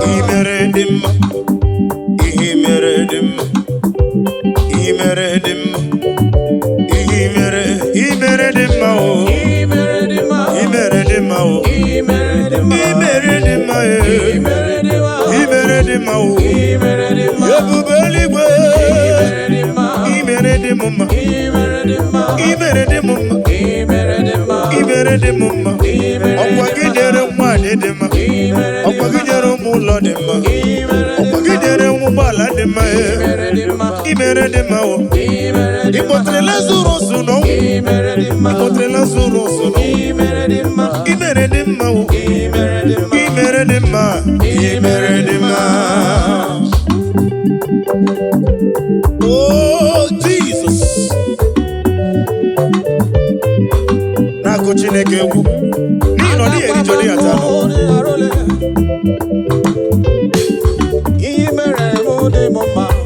Imeredim, Imeredim, Imeredim, Imeredim, oh, Imeredim, oh, Imeredim, Imeredim, oh, Yabubeligwe, Imeredim, Imeredim, Imeredim, Okwagidere mwadedema, Okwagidere mulodema, Okwagidere mubaladema, Imeredema, Ipotrela zuro suno, Ipotrela zuro suno, Imeredema, Imeredema, Imeredema. Oh Jesus, Nako Chineke wu. Imere mo de mo